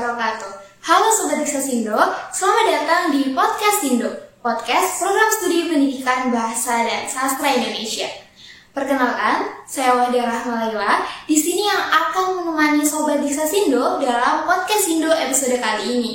wabarakatuh. Halo Sobat Diksasindo, selamat datang di Podcast Indo, podcast program studi pendidikan bahasa dan sastra Indonesia. Perkenalkan, saya Wahda Rahmalaila, di sini yang akan menemani Sobat Diksasindo dalam Podcast Indo episode kali ini.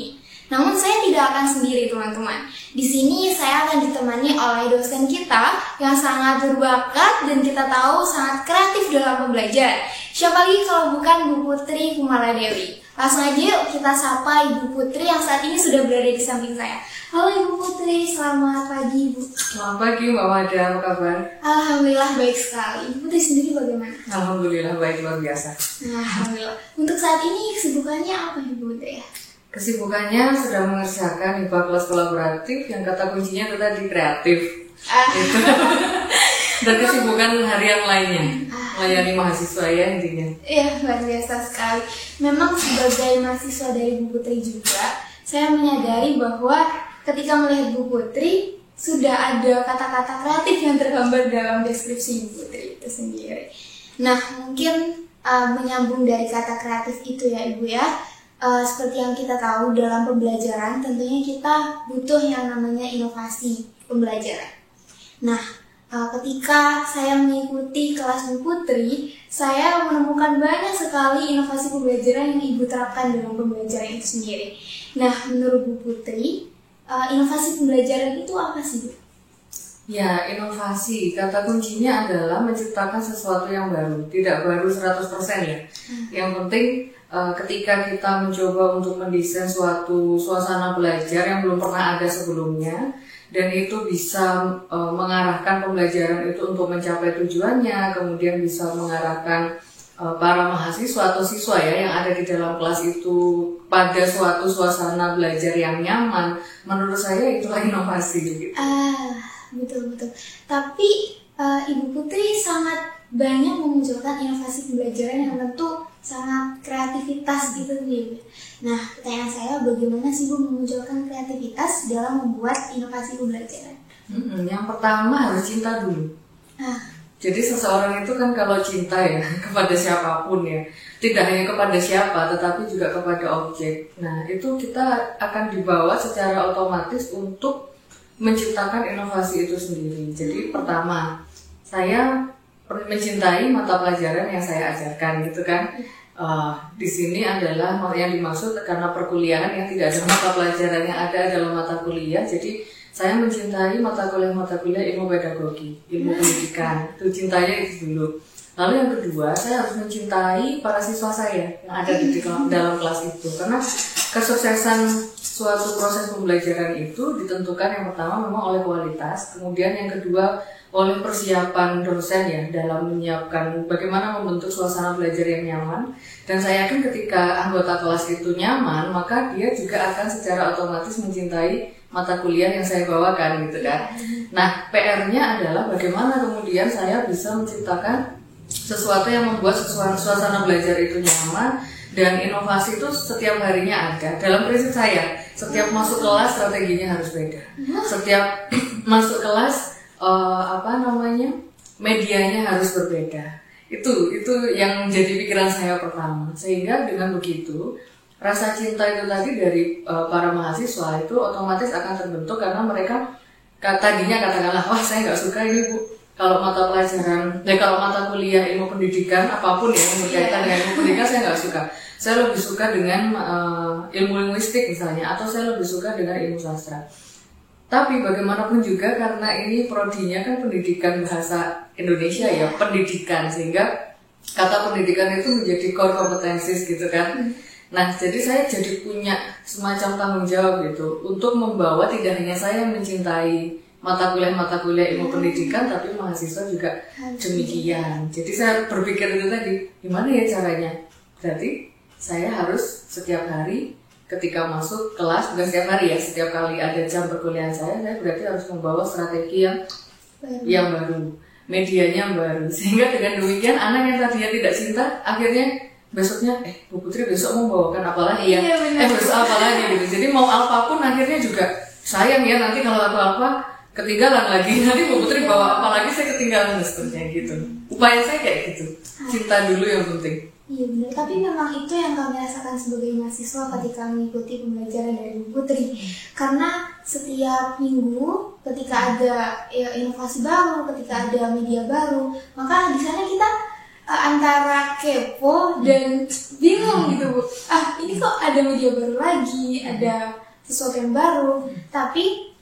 Namun saya tidak akan sendiri teman-teman. Di sini saya akan ditemani oleh dosen kita yang sangat berbakat dan kita tahu sangat kreatif dalam pembelajaran. Siapa lagi kalau bukan Bu Putri Kumaladewi. Langsung aja yuk kita sapa Ibu Putri yang saat ini sudah berada di samping saya. Halo Ibu Putri, selamat pagi Ibu. Selamat pagi Mbak Wada, apa kabar? Alhamdulillah baik sekali. Ibu Putri sendiri bagaimana? Alhamdulillah baik, luar biasa. Alhamdulillah. Untuk saat ini kesibukannya apa Ibu Putri ya? Kesibukannya sedang mengerjakan IPA kelas kolaboratif yang kata kuncinya itu tadi kreatif. Itu. Dan kesibukan harian lainnya, melayani mahasiswa ya intinya. Iya, luar biasa sekali. Memang sebagai mahasiswa dari Bu Putri juga, saya menyadari bahwa ketika melihat Bu Putri, sudah ada kata-kata kreatif yang tergambar dalam deskripsi Bu Putri itu sendiri. Nah, mungkin menyambung dari kata kreatif itu ya Ibu ya. Seperti yang kita tahu dalam pembelajaran tentunya kita butuh yang namanya inovasi pembelajaran. Nah, ketika saya mengikuti kelas Bu Putri, saya menemukan banyak sekali inovasi pembelajaran yang Ibu terapkan dalam pembelajaran itu sendiri. Nah, menurut Bu Putri, inovasi pembelajaran itu apa sih Bu? Ya, inovasi, kata kuncinya adalah menciptakan sesuatu yang baru. Tidak baru 100% ya. Yang penting ketika kita mencoba untuk mendesain suatu suasana belajar yang belum pernah ada sebelumnya, dan itu bisa mengarahkan pembelajaran itu untuk mencapai tujuannya, kemudian bisa mengarahkan para mahasiswa atau siswa ya yang ada di dalam kelas itu pada suatu suasana belajar yang nyaman. Menurut saya itulah inovasi gitu. Betul. Tapi Ibu Putri sangat banyak memunculkan inovasi pembelajaran yang tentu sangat kreativitas gitu nih. Nah, pertanyaan saya, bagaimana sih Bu memunculkan kreativitas dalam membuat inovasi pembelajaran? Yang pertama harus cinta dulu. Jadi seseorang itu kan kalau cinta ya kepada siapapun ya, tidak hanya kepada siapa tetapi juga kepada objek. Nah, itu kita akan dibawa secara otomatis untuk menciptakan inovasi itu sendiri. Jadi pertama, saya mencintai mata pelajaran yang saya ajarkan gitu kan. Di sini adalah yang dimaksud karena perkuliahan yang tidak ada mata pelajaran yang ada dalam mata kuliah. Jadi saya mencintai mata kuliah ilmu pedagogi, ilmu pendidikan. Itu cintanya itu dulu. Lalu yang kedua, saya harus mencintai para siswa saya yang ada di dalam kelas itu. Karena kesuksesan suatu proses pembelajaran itu ditentukan yang pertama memang oleh kualitas, kemudian yang kedua oleh persiapan dosen ya dalam menyiapkan bagaimana membentuk suasana belajar yang nyaman. Dan saya yakin ketika anggota kelas itu nyaman, maka dia juga akan secara otomatis mencintai mata kuliah yang saya bawakan gitu kan. Nah, PR-nya adalah bagaimana kemudian saya bisa menciptakan sesuatu yang membuat suasana belajar itu nyaman. Dan inovasi itu setiap harinya ada. Dalam prinsip saya, setiap masuk kelas strateginya harus beda. Setiap masuk kelas medianya harus berbeda. Itu yang menjadi pikiran saya pertama. Sehingga dengan begitu rasa cinta itu tadi dari para mahasiswa itu otomatis akan terbentuk karena mereka tadinya katakanlah, wah saya nggak suka ini Bu. Kalau mata pelajaran, kalau mata kuliah ilmu pendidikan apapun ya yang berkaitan dengan ilmu pendidikan saya nggak suka. Saya lebih suka dengan ilmu linguistik misalnya, atau saya lebih suka dengan ilmu sastra. Tapi bagaimanapun juga karena ini prodinya kan pendidikan bahasa Indonesia ya, pendidikan, sehingga kata pendidikan itu menjadi core competencies gitu kan. Nah, jadi saya jadi punya semacam tanggung jawab gitu untuk membawa tidak hanya saya mencintai mata kuliah ilmu pendidikan, tapi mahasiswa juga demikian. Jadi saya berpikir itu tadi, gimana ya caranya? Berarti saya harus setiap hari ketika masuk kelas, bukan setiap hari ya, setiap kali ada jam perkuliahan saya berarti harus membawa strategi yang baru, medianya baru. Sehingga dengan demikian anak yang tadinya tidak cinta, akhirnya besoknya, Bu Putri besok mau bawakan apa lagi ya? Besok apa lagi gitu. Jadi mau apapun akhirnya juga sayang ya nanti kalau apa ketinggalan lagi, nanti Bu Putri bawa apa lagi saya ketinggalan seterusnya gitu. Upaya saya kayak gitu, cinta dulu yang penting. Iya benar, tapi memang itu yang kami rasakan sebagai mahasiswa ketika mengikuti pembelajaran dari Bu Putri. Karena setiap minggu ketika ada inovasi baru, ketika ada media baru, maka di sana kita antara kepo dan bingung gitu Bu. Ini kok ada media baru lagi, ada sesuatu yang baru. Tapi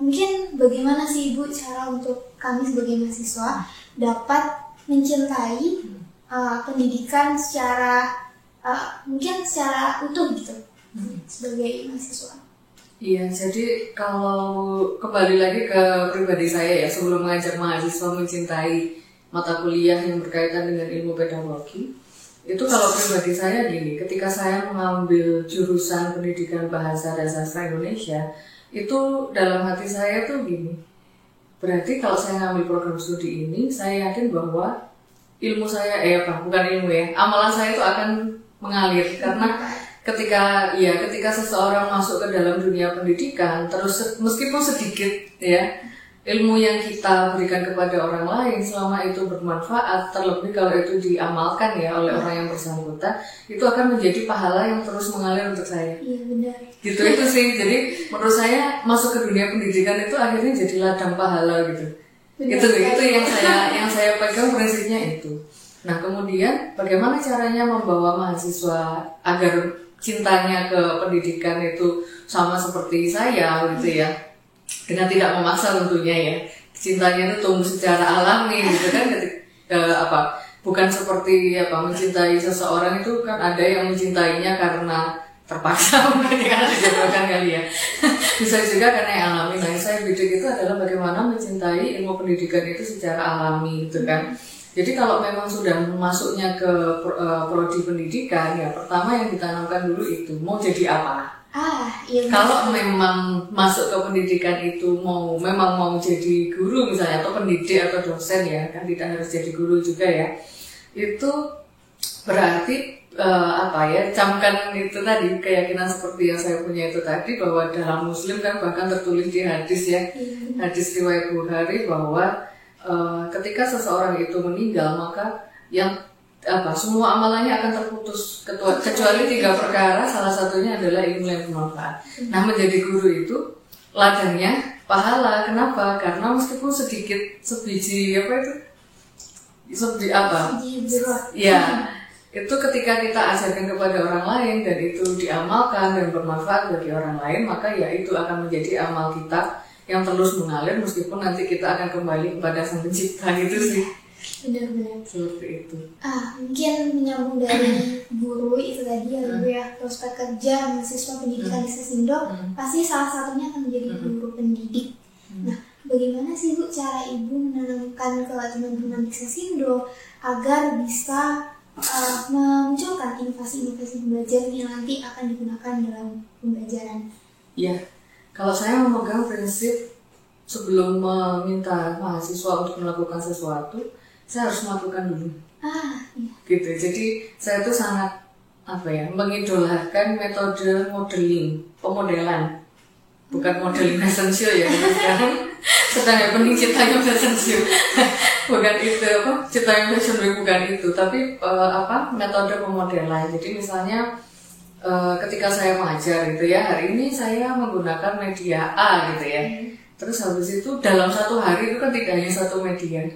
mungkin bagaimana sih Ibu cara untuk kami sebagai mahasiswa dapat mencintai pendidikan secara mungkin secara utuh gitu sebagai mahasiswa. Iya, jadi kalau kembali lagi ke pribadi saya ya, sebelum mengajak mahasiswa mencintai mata kuliah yang berkaitan dengan ilmu pedagogi, itu kalau pribadi saya gini, ketika saya mengambil jurusan pendidikan bahasa dan sastra Indonesia, itu dalam hati saya tuh gini, berarti kalau saya ngambil program studi ini, saya yakin bahwa ilmu saya, bukan ilmu ya, amalan saya itu akan mengalir. Karena ketika seseorang masuk ke dalam dunia pendidikan, terus meskipun sedikit ya, ilmu yang kita berikan kepada orang lain selama itu bermanfaat, terlebih kalau itu diamalkan ya oleh orang yang bersangkutan, itu akan menjadi pahala yang terus mengalir untuk saya. Iya benar. Gitu itu sih. Jadi menurut saya masuk ke dunia pendidikan itu akhirnya jadi ladang pahala gitu. Itu yang saya pegang prinsipnya itu. Nah kemudian bagaimana caranya membawa mahasiswa agar cintanya ke pendidikan itu sama seperti saya gitu ya, dengan tidak memaksa tentunya ya, cintanya itu tumbuh secara alami gitu kan. Bukan seperti mencintai seseorang itu kan ada yang mencintainya karena terpaksa mungkin karena dijodohkan kali ya. Bisa juga karena yang alami. Nah, saya bidik itu adalah bagaimana mencintai ilmu pendidikan itu secara alami gitu kan. Jadi kalau memang sudah masuknya ke prodi pendidikan ya, pertama yang ditanamkan dulu itu mau jadi apa. Iya. Kalau memang masuk ke pendidikan itu memang mau jadi guru misalnya, atau pendidik atau dosen ya, kan tidak harus jadi guru juga ya. Itu berarti camkan itu tadi, keyakinan seperti yang saya punya itu tadi, bahwa dalam Muslim kan bahkan tertulis di hadis ya, hadis riwayat Bukhari bahwa ketika seseorang itu meninggal maka semua amalannya akan terputus kecuali 3 perkara, salah satunya adalah ilmu yang bermanfaat. Nah menjadi guru itu ladangnya pahala. Kenapa? Karena meskipun sedikit sebiji itu ketika kita ajarkan kepada orang lain dan itu diamalkan dan bermanfaat bagi orang lain, maka ya itu akan menjadi amal kita yang terus mengalir meskipun nanti kita akan kembali kepada Sang Pencipta gitu sih. Benar-benar seperti itu. Mungkin menyambung dari guru itu tadi ya Ibu ya, prospek kerja mahasiswa pendidikan di Sesindo pasti salah satunya akan menjadi guru pendidik. Nah, bagaimana sih Bu cara Ibu menanamkan ke teman-teman di Sesindo agar bisa memunculkan inovasi-inovasi pembelajaran yang nanti akan digunakan dalam pembelajaran? Ya, kalau saya memegang prinsip sebelum meminta mahasiswa untuk melakukan sesuatu, saya harus melakukan dulu. Iya. Gitu. Jadi saya tuh sangat mengidolakan metode modeling, pemodelan. Bukan modeling fashion show ya, sekarang sedang happening Citayam Fashion Show. Bukan itu Citayam Fashion Week, bukan itu, tapi metode pemodelan. Jadi misalnya ketika saya mengajar gitu ya, hari ini saya menggunakan media A gitu ya. Terus habis itu dalam 1 hari itu kan tidak hanya satu media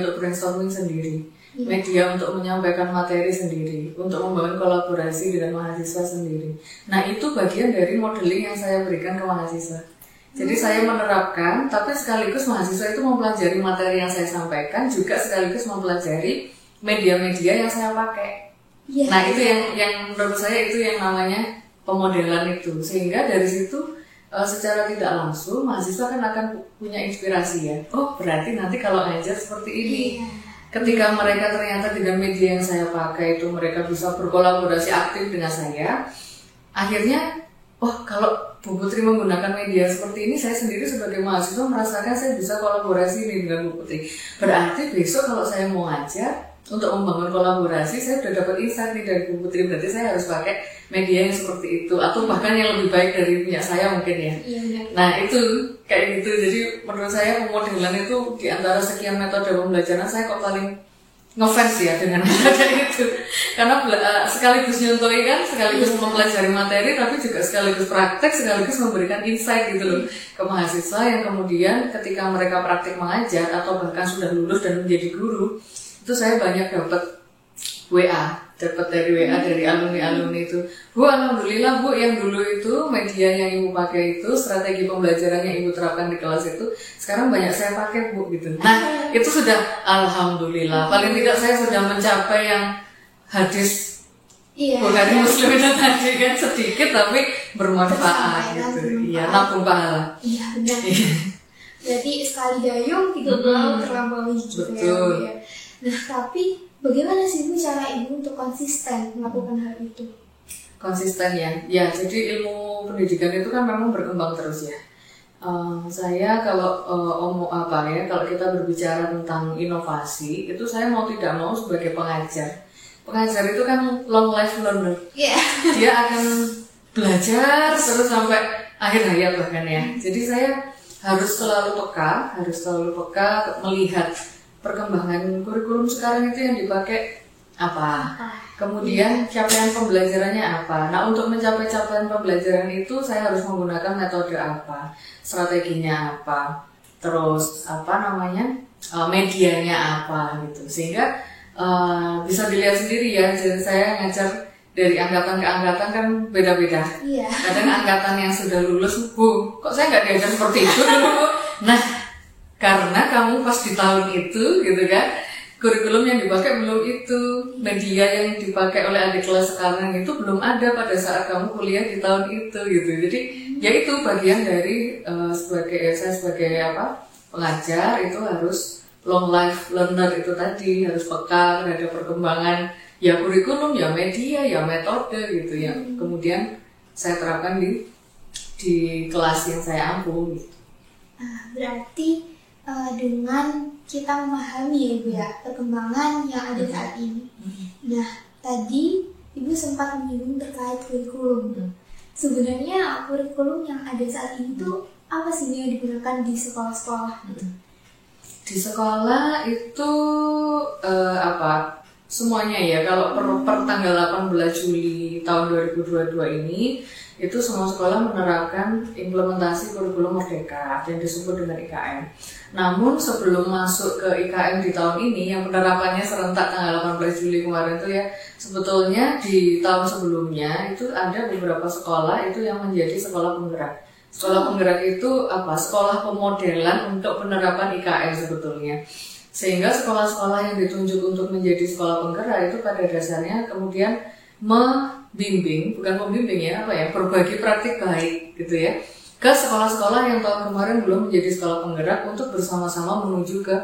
untuk brainstorming sendiri, media untuk menyampaikan materi sendiri, untuk membangun kolaborasi dengan mahasiswa sendiri. Nah itu bagian dari modeling yang saya berikan ke mahasiswa. Jadi saya menerapkan, tapi sekaligus mahasiswa itu mempelajari materi yang saya sampaikan, juga sekaligus mempelajari media-media yang saya pakai. Nah itu yang menurut saya itu yang namanya pemodelan itu. Sehingga dari situ secara tidak langsung mahasiswa kan akan punya inspirasi ya. Oh berarti nanti kalau ngajar seperti ini. Ketika mereka ternyata dengan media yang saya pakai itu mereka bisa berkolaborasi aktif dengan saya, akhirnya kalau Bu Putri menggunakan media seperti ini, saya sendiri sebagai mahasiswa merasakan saya bisa kolaborasi ini dengan Bu Putri. Berarti besok kalau saya mau ngajar untuk membangun kolaborasi, saya sudah dapat insight dari Bu Putri, berarti saya harus pakai media yang seperti itu, atau bahkan yang lebih baik dari punya saya mungkin ya. Nah itu kayak gitu. Jadi menurut saya pemodelan itu di antara sekian metode pembelajaran saya kok paling ngefans ya dengan metode itu, karena sekaligus nyontohi kan, sekaligus mempelajari materi, tapi juga sekaligus praktek, sekaligus memberikan insight gitu loh ke mahasiswa yang kemudian ketika mereka praktik mengajar atau bahkan sudah lulus dan menjadi guru, itu saya banyak dapat dari WA dari alumni itu, Bu, alhamdulillah Bu, yang dulu itu media yang Ibu pakai itu, strategi pembelajaran yang Ibu terapkan di kelas itu, sekarang banyak saya pakai Bu gitu. Nah, itu sudah alhamdulillah. Paling tidak saya sudah mencapai yang hadis Bukhari Muslim itu tadi kan, sedikit tapi bermanfaat gitu. Iya, nabung pahala. Iya, benar. Jadi sekali dayung 3 bulan terlampaui gitu. Betul. Ya. Nah, tapi bagaimana sih Bu cara Ibu untuk konsisten melakukan hal itu? Konsisten ya, jadi ilmu pendidikan itu kan memang berkembang terus ya. Saya kalau kalau kita berbicara tentang inovasi, itu saya mau tidak mau sebagai pengajar itu kan long life learner. Dia akan belajar terus sampai akhir hayat bahkan ya. Jadi saya harus selalu peka melihat perkembangan kurikulum sekarang itu yang dipakai apa. Kemudian capaian pembelajarannya apa. Nah, untuk mencapai capaian pembelajaran itu saya harus menggunakan metode apa, strateginya apa, terus medianya apa gitu. Sehingga bisa dilihat sendiri ya. Jadi saya ngajar dari angkatan ke angkatan kan beda-beda. Kadang angkatan yang sudah lulus, Bu, kok saya nggak diajar seperti itu dulu. Nah, karena kamu pas di tahun itu gitu kan, kurikulum yang dipakai belum itu, media yang dipakai oleh adik kelas sekarang itu belum ada pada saat kamu kuliah di tahun itu gitu. Jadi ya itu bagian dari saya sebagai pengajar itu harus long life learner itu tadi, harus peka terhadap perkembangan ya kurikulum, ya media, ya metode gitu yang kemudian saya terapkan di kelas yang saya ampu gitu. Berarti dengan kita memahami ya Ibu ya perkembangan yang ada saat ini. Nah, tadi Ibu sempat menyinggung terkait kurikulum. Sebenarnya kurikulum yang ada saat ini tuh apa sih yang digunakan di sekolah-sekolah? Di sekolah itu semuanya ya. Kalau per tanggal 18 Juli tahun 2022 ini itu semua sekolah menerapkan implementasi kurikulum Merdeka yang disebut dengan IKM. Namun sebelum masuk ke IKM di tahun ini yang penerapannya serentak tanggal 18 Juli kemarin itu ya, sebetulnya di tahun sebelumnya itu ada beberapa sekolah itu yang menjadi sekolah penggerak. Sekolah penggerak itu sekolah pemodelan untuk penerapan IKM sebetulnya. Sehingga sekolah-sekolah yang ditunjuk untuk menjadi sekolah penggerak itu pada dasarnya kemudian berbagi praktik baik gitu ya ke sekolah-sekolah yang tahun kemarin belum menjadi sekolah penggerak untuk bersama-sama menuju ke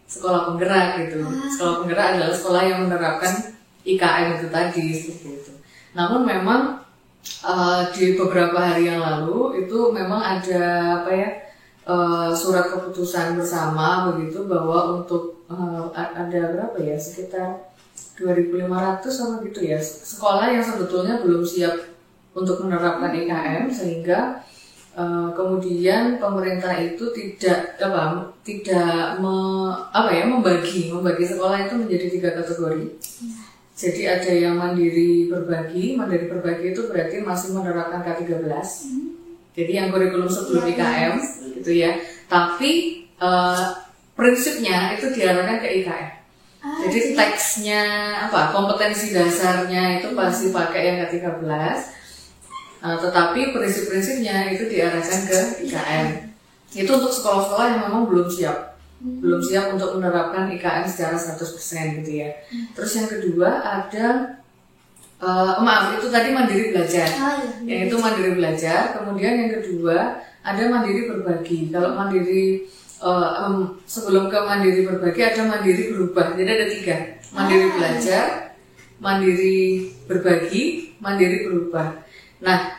sekolah penggerak gitu. Sekolah penggerak adalah sekolah yang menerapkan IKM itu tadi seperti itu. Namun memang di beberapa hari yang lalu itu memang ada surat keputusan bersama begitu bahwa untuk ada berapa ya, sekitar 2.500 sama gitu ya sekolah yang sebetulnya belum siap untuk menerapkan IKM, sehingga kemudian pemerintah itu membagi sekolah itu menjadi 3 kategori. Jadi ada yang mandiri berbagi itu berarti masih menerapkan K13. Jadi yang kurikulum sebelum IKM gitu ya. Tapi prinsipnya itu diarahkan ke IKM. Jadi teksnya kompetensi dasarnya itu pasti pakai yang K13. Tetapi prinsip-prinsipnya itu diarahkan ke IKM. Itu untuk sekolah-sekolah yang memang belum siap untuk menerapkan IKM secara 100% gitu ya. Terus yang kedua ada itu tadi mandiri belajar. Yang itu mandiri belajar. Kemudian yang kedua ada mandiri berbagi. Kalau mandiri sebelum ke mandiri berbagi ada mandiri berubah. Jadi ada 3: mandiri belajar, mandiri berbagi, mandiri berubah. Nah,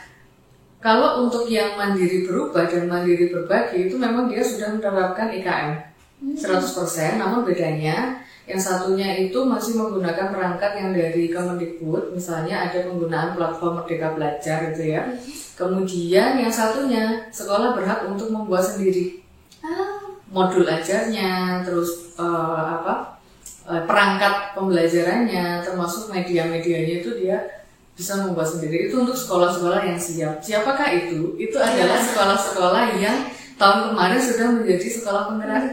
kalau untuk yang mandiri berubah dan mandiri berbagi itu memang dia sudah menerapkan IKM 100%, namun bedanya yang satunya itu masih menggunakan perangkat yang dari Kemendikbud, misalnya ada penggunaan platform Merdeka Belajar gitu ya. Kemudian yang satunya sekolah berhak untuk membuat sendiri modul ajarnya, terus perangkat pembelajarannya, termasuk media-medianya itu dia bisa membuat sendiri. Itu untuk sekolah-sekolah yang siap. Siapakah itu? Itu adalah sekolah-sekolah yang tahun kemarin sudah menjadi sekolah penggerak.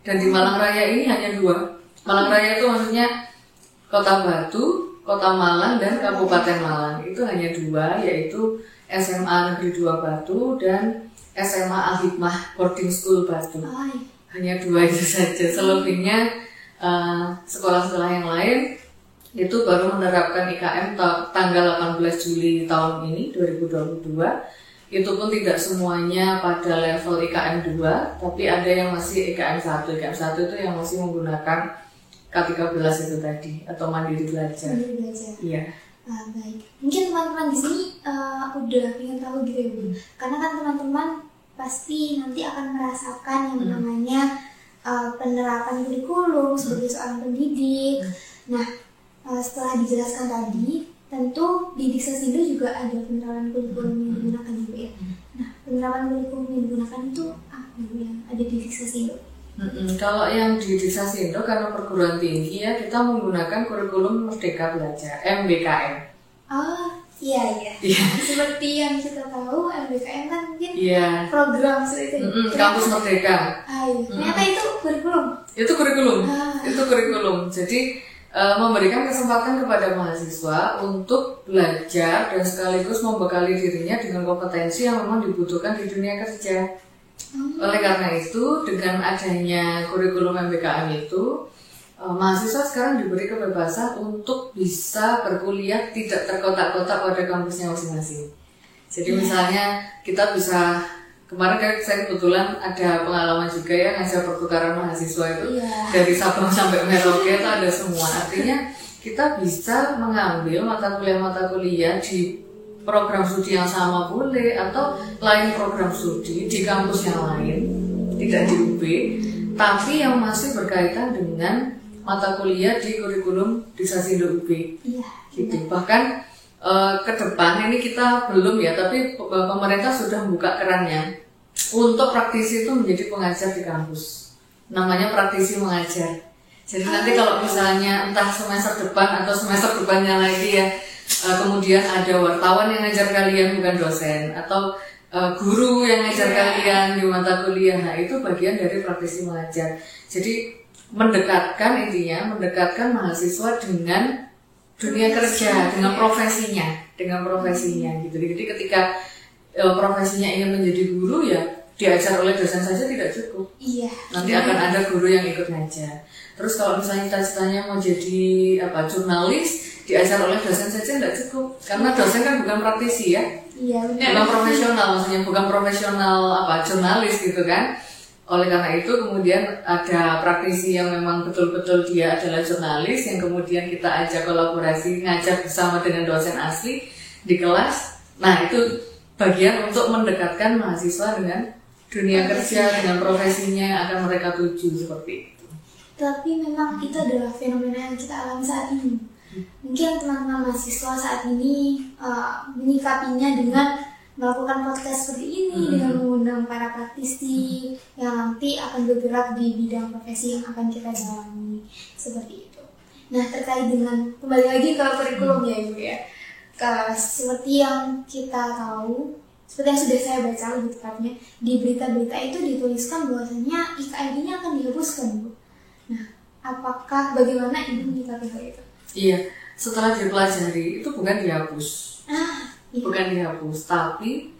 Dan di Malang Raya ini hanya 2. Malang Raya itu maksudnya Kota Batu, Kota Malang, dan Kabupaten Malang. Itu hanya 2, yaitu SMA Negeri 2 Batu dan SMA Al-Hikmah Boarding School Batu. Hanya 2 itu saja. Selebihnya sekolah-sekolah yang lain itu baru menerapkan IKM tanggal 18 Juli tahun ini 2022. Itu pun tidak semuanya pada level IKM 2, tapi ada yang masih IKM 1. IKM 1 itu yang masih menggunakan K13 itu tadi, atau mandiri belajar. Iya. Baik. Mungkin teman-teman di sini udah ingin tahu gitu ya Bu. Karena kan teman-teman pasti nanti akan merasakan yang namanya penerapan kurikulum sebagai seorang pendidik. Nah, setelah dijelaskan tadi, tentu di Diksasindo juga ada penerapan kurikulum yang digunakan Bu ya. Nah, penerapan kurikulum yang digunakan itu apa Bu yang ada di Diksasindo? Kalau yang di Diksasindo karena perguruan tinggi ya kita menggunakan kurikulum Merdeka Belajar (MBKM). Iya. Seperti yang kita tahu MBKM kan mungkin program seperti itu. Kampus Merdeka. Ternyata itu kurikulum. Itu kurikulum. Jadi memberikan kesempatan kepada mahasiswa untuk belajar dan sekaligus membekali dirinya dengan kompetensi yang memang dibutuhkan di dunia kerja. Oleh karena itu, dengan adanya kurikulum MBKM itu, mahasiswa sekarang diberi kebebasan untuk bisa berkuliah tidak terkotak-kotak pada kampusnya masing-masing. Jadi misalnya kita bisa, kemarin kan saya kebetulan ada pengalaman juga ya ngajar pertukaran mahasiswa itu dari Sabang sampai Merauke itu ada semua. Artinya kita bisa mengambil mata kuliah di program studi yang sama boleh, atau lain program studi di kampus yang lain, tidak di UB, tapi yang masih berkaitan dengan mata kuliah di kurikulum Diksasindo UB. Gitu. Bahkan ke depan ini kita belum ya, tapi pemerintah sudah membuka kerannya untuk praktisi itu menjadi pengajar di kampus. Namanya praktisi mengajar. Jadi nanti kalau misalnya entah semester depan atau semester depannya lagi ya, kemudian ada wartawan yang ngajar kalian bukan dosen, atau guru yang ngajar kalian di mata kuliah, nah itu bagian dari praktisi mengajar. Jadi mendekatkan mahasiswa dengan dunia kerja, dengan profesinya gitu. Jadi ketika profesinya ingin menjadi guru ya diajar oleh dosen saja tidak cukup. Nanti akan ada guru yang ikut ngajar. Terus kalau misalnya cita-citanya mau jadi jurnalis, diajar oleh dosen saja tidak cukup, karena dosen kan bukan praktisi ya, bukan profesional, maksudnya bukan profesional jurnalis gitu kan. Oleh karena itu kemudian ada praktisi yang memang betul-betul dia adalah jurnalis yang kemudian kita ajak kolaborasi ngajar bersama dengan dosen asli di kelas. Nah itu bagian untuk mendekatkan mahasiswa dengan dunia kerja, dengan profesinya yang akan mereka tuju seperti itu. Tapi memang itu adalah fenomena yang kita alami saat ini. Mungkin teman-teman mahasiswa saat ini menyikapinya dengan melakukan podcast seperti ini, dengan mengundang para praktisi yang nanti akan bergerak di bidang profesi yang akan kita jalani, seperti itu. Nah, terkait dengan kembali lagi ke kurikulum ya Ibu ya, seperti yang kita tahu, seperti yang sudah saya baca lebih tepatnya di berita-berita itu dituliskan bahwasanya IKM-nya akan dihapuskan Bu. Nah, apakah bagaimana Ibu menyikapi hal itu? Iya, setelah dipelajari itu bukan dihapus, bukan dihapus, tapi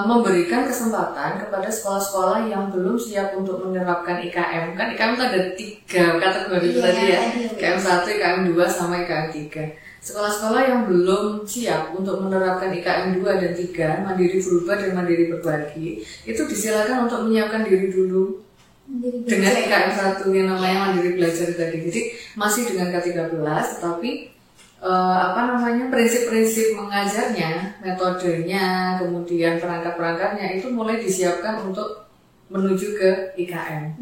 memberikan kesempatan kepada sekolah-sekolah yang belum siap untuk menerapkan IKM. Kan IKM itu ada 3 kategori tadi ya, IKM 1, IKM 2, sama IKM 3. Sekolah-sekolah yang belum siap untuk menerapkan IKM 2 dan 3, mandiri berubah dan mandiri berbagi, itu disilakan untuk menyiapkan diri dulu dengan IKM 1 yang namanya mandiri belajar tadi. Jadi masih dengan K13, tetapi prinsip-prinsip mengajarnya, metodenya, kemudian perangkat-perangkatnya itu mulai disiapkan untuk menuju ke IKM.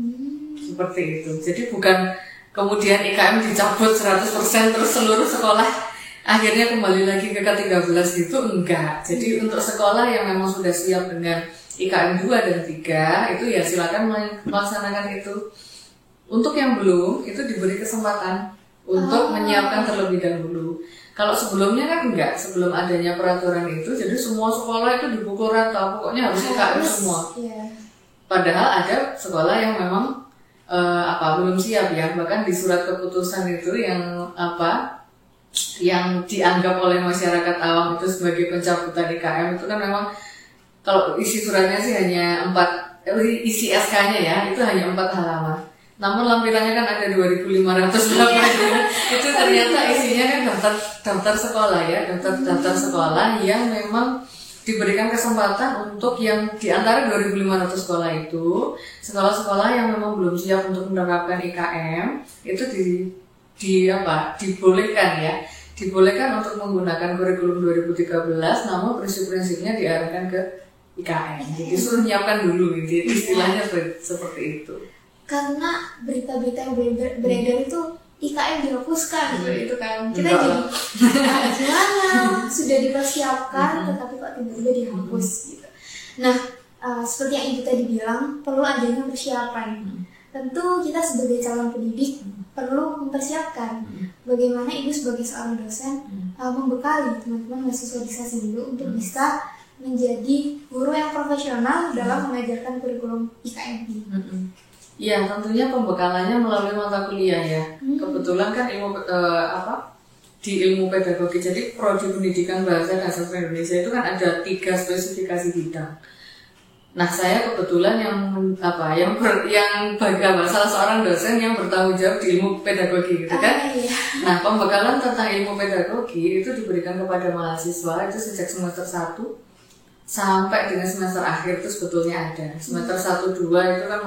Seperti itu. Jadi bukan kemudian IKM dicabut 100% terus seluruh sekolah akhirnya kembali lagi ke K13 itu enggak. Jadi untuk sekolah yang memang sudah siap dengan IKM 2 dan 3 itu ya silakan melaksanakan itu. Untuk yang belum, itu diberi kesempatan untuk menyiapkan terlebih dahulu. Kalau sebelumnya kan enggak, sebelum adanya peraturan itu, jadi semua sekolah itu dipukul rata, pokoknya harus IKM semua. Padahal ada sekolah yang memang belum siap ya, bahkan di surat keputusan itu yang dianggap oleh masyarakat awam itu sebagai pencabutan IKM itu kan memang kalau isi suratnya sih hanya isi SK-nya ya itu hanya 4 halaman. Namun lampirannya kan ada 2.500 itu ternyata isinya kan daftar sekolah ya, daftar sekolah yang memang diberikan kesempatan untuk yang di antara 2.500 sekolah itu, sekolah-sekolah yang memang belum siap untuk menerapkan IKM itu dibolehkan untuk menggunakan kurikulum 2013, namun prinsip-prinsipnya diarahkan ke IKM. Jadi suruh nyiapkan dulu, gitu. Istilahnya seperti itu. Karena berita-berita yang beredar itu IKM dihapuskan gitu kan. Kita jadi gimana? Sudah dipersiapkan tetapi kok tiba-tiba dihapus gitu. Nah, seperti yang Ibu tadi bilang, perlu adanya persiapan. Tentu kita sebagai calon pendidik perlu mempersiapkan bagaimana Ibu sebagai seorang dosen membekali teman-teman mahasiswa di sesi dulu untuk bisa menjadi guru yang profesional dalam mengajarkan kurikulum IKM ini. Ya, tentunya pembekalannya melalui mata kuliah ya. Kebetulan kan di ilmu pedagogi, jadi prodi pendidikan bahasa dan sastra Indonesia itu kan ada 3 spesifikasi bidang. Nah, saya kebetulan salah seorang dosen yang bertanggung jawab di ilmu pedagogi gitu kan. Nah, pembekalan tentang ilmu pedagogi itu diberikan kepada mahasiswa itu sejak semester 1 sampai dengan semester akhir itu sebetulnya ada. Semester 1-2 itu kan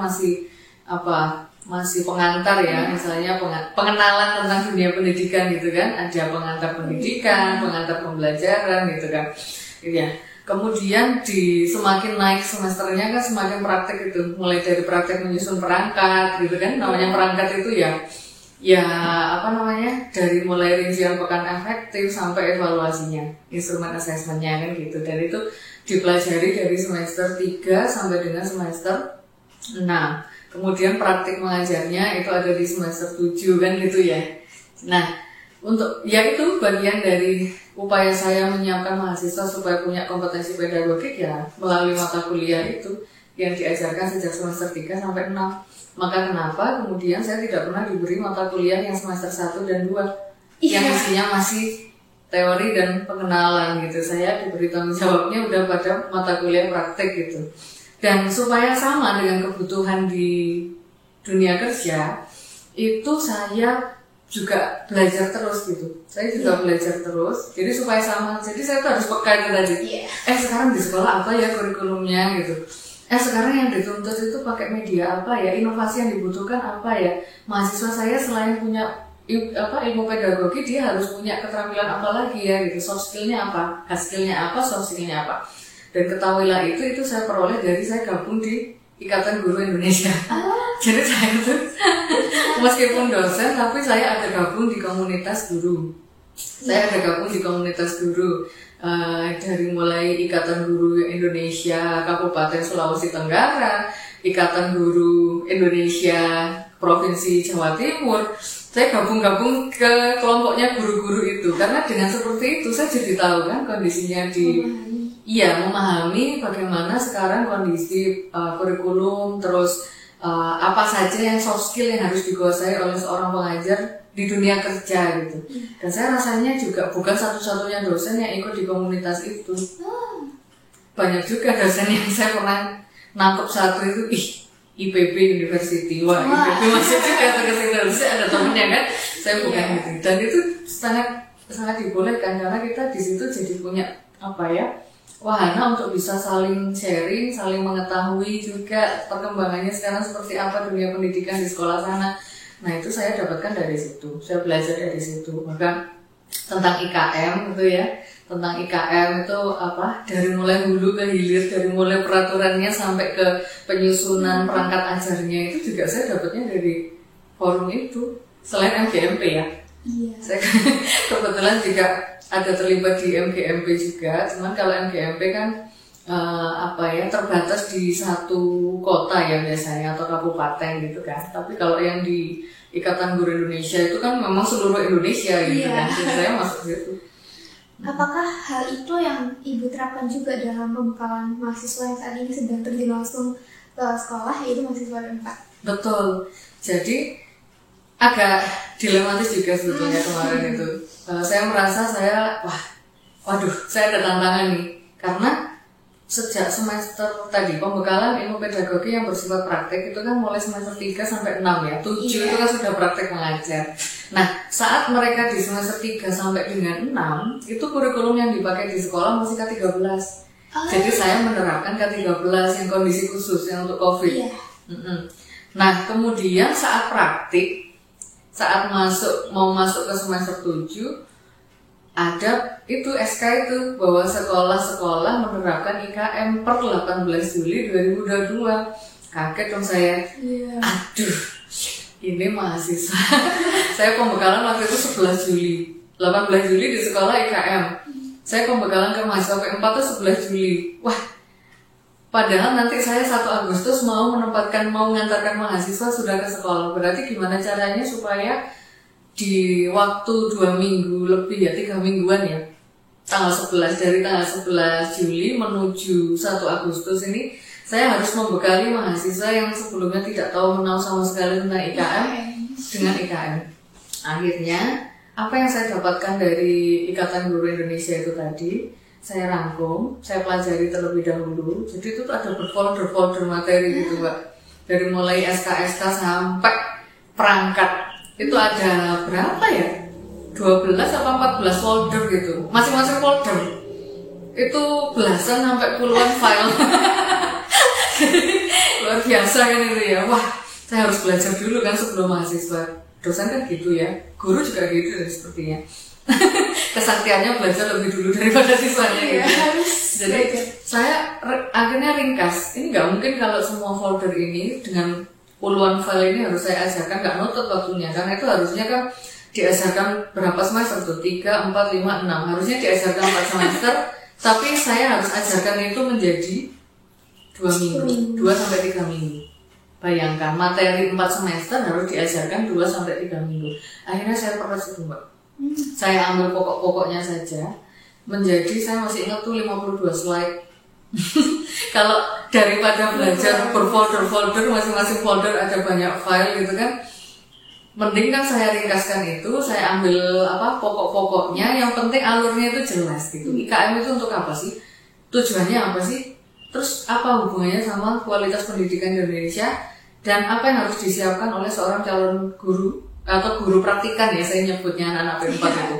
masih pengantar ya, misalnya pengenalan tentang dunia pendidikan gitu kan, ada pengantar pendidikan, pengantar pembelajaran gitu kan, ya. Kemudian semakin naik semesternya kan semakin praktek itu, mulai dari praktek menyusun perangkat gitu kan, namanya perangkat itu dari mulai rincian pekan efektif sampai evaluasinya, instrumen asesmennya kan gitu, dan itu dipelajari dari semester 3 sampai dengan semester 6. Kemudian praktik mengajarnya itu ada di semester 7 kan gitu ya. Nah, itu bagian dari upaya saya menyiapkan mahasiswa supaya punya kompetensi pedagogik ya melalui mata kuliah itu yang diajarkan sejak semester 3 sampai 6. Maka kenapa kemudian saya tidak pernah diberi mata kuliah yang semester 1 dan 2 yang isinya masih teori dan pengenalan gitu. Saya diberi tanggung jawabnya udah pada mata kuliah praktik gitu. Dan supaya sama dengan kebutuhan di dunia kerja, itu saya juga belajar terus gitu. Saya juga belajar terus, jadi supaya sama. Jadi saya tuh harus peka itu tadi. Sekarang di sekolah apa ya kurikulumnya gitu. Sekarang yang dituntut itu pakai media apa ya, inovasi yang dibutuhkan apa ya. Mahasiswa saya selain punya ilmu pedagogi, dia harus punya keterampilan apa lagi ya gitu. Soft skillnya apa, hard skillnya apa, soft skillnya apa. Dan ketahuilah itu saya peroleh dari saya gabung di Ikatan Guru Indonesia. Jadi saya itu meskipun dosen, tapi saya ada gabung di komunitas guru. Saya ada gabung di komunitas guru dari mulai Ikatan Guru Indonesia Kabupaten Sulawesi Tenggara, Ikatan Guru Indonesia Provinsi Jawa Timur. Saya gabung ke kelompoknya guru-guru itu karena dengan seperti itu saya jadi tahu kan kondisinya memahami bagaimana sekarang kondisi kurikulum, terus apa saja yang soft skill yang harus dikuasai oleh seorang pengajar di dunia kerja gitu. Dan saya rasanya juga bukan satu-satunya dosen yang ikut di komunitas itu. Banyak juga dosen yang saya pernah nangkep satu itu, IPB University, IPB masih juga terus ada temennya kan, saya bukan gitu. Dan itu sangat dibolehkan karena kita di situ jadi punya wahana untuk bisa saling sharing, saling mengetahui juga perkembangannya sekarang seperti apa dunia pendidikan di sekolah sana. Nah itu saya dapatkan dari situ, saya belajar dari situ. Maka tentang IKM itu ya, tentang IKM itu dari mulai hulu ke hilir, dari mulai peraturannya sampai ke penyusunan perangkat ajarnya itu juga saya dapatnya dari forum itu. Selain MGMP ya, saya kebetulan juga ada terlibat di MGMP juga. Cuman kalau MGMP kan terbatas di satu kota ya biasanya atau kabupaten gitu kan. Tapi kalau yang di Ikatan Guru Indonesia itu kan memang seluruh Indonesia gitu kan. Jadi saya masuk situ. Apakah hal itu yang Ibu terapkan juga dalam pembekalan mahasiswa yang saat ini sedang terjun langsung ke sekolah, yaitu mahasiswa 4? Betul. Jadi agak dilematis juga sebetulnya kemarin itu. Saya merasa saya saya ada tantangan nih, karena sejak semester tadi pembekalan ilmu pedagogi yang bersifat praktek itu kan mulai semester 3 sampai 6 ya. 7 itu kan sudah praktek mengajar. Nah, saat mereka di semester 3 sampai dengan 6 itu kurikulum yang dipakai di sekolah masih K13. Jadi saya menerapkan K13 yang kondisi khusus yang untuk COVID. Nah, kemudian saat praktik, saat mau masuk ke semester 7, ada itu SK itu bahwa sekolah-sekolah menerapkan IKM per 18 Juli 2022. Kaget dong saya. Aduh, ini mahasiswa. Saya pembekalan waktu itu 11 Juli. 18 Juli di sekolah IKM. Saya pembekalan ke mahasiswa P4 itu 11 Juli. Wah, padahal nanti saya 1 Agustus mau mengantarkan mahasiswa sudah ke sekolah. Berarti gimana caranya supaya di waktu 2 minggu lebih ya, 3 mingguan ya, dari tanggal 11 Juli menuju 1 Agustus ini saya harus membekali mahasiswa yang sebelumnya tidak tahu menau sama sekali tentang IKM dengan IKM. Akhirnya apa yang saya dapatkan dari Ikatan Guru Indonesia itu tadi saya rangkum, saya pelajari terlebih dahulu. Jadi itu tuh ada berfolder-folder materi gitu Mbak, dari mulai SK-SK sampai perangkat. Itu ada berapa ya? 12 atau 14 folder gitu. Masing-masing folder itu belasan sampai puluhan file. Luar biasa kan itu ya. Wah, saya harus belajar dulu kan sebelum mahasiswa. Dosen kan gitu ya. Guru juga gitu sepertinya. Kesaktiannya belajar lebih dulu daripada siswanya gitu. Jadi saya akhirnya ringkas. Ini nggak mungkin kalau semua folder ini dengan puluhan file ini harus saya ajarkan, nggak nutup waktunya, karena itu harusnya kan diajarkan berapa semester tuh, 3, 4, 5, 6, harusnya diajarkan 4 semester, tapi saya harus ajarkan itu menjadi 2 minggu, 2 sampai 3 minggu. Bayangkan, materi 4 semester harus diajarkan 2 sampai 3 minggu. Akhirnya saya perluas itu Mbak. Saya ambil pokok-pokoknya saja, saya masih ingat tuh 52 slide. Kalau daripada belajar berfolder-folder, masing-masing folder ada banyak file gitu kan, mending kan saya ringkaskan itu, saya ambil pokok-pokoknya, yang penting alurnya itu jelas gitu. IKM itu untuk apa sih? Tujuannya apa sih? Terus apa hubungannya sama kualitas pendidikan di Indonesia, dan apa yang harus disiapkan oleh seorang calon guru atau guru praktikan ya, saya nyebutnya anak-anak P4 itu.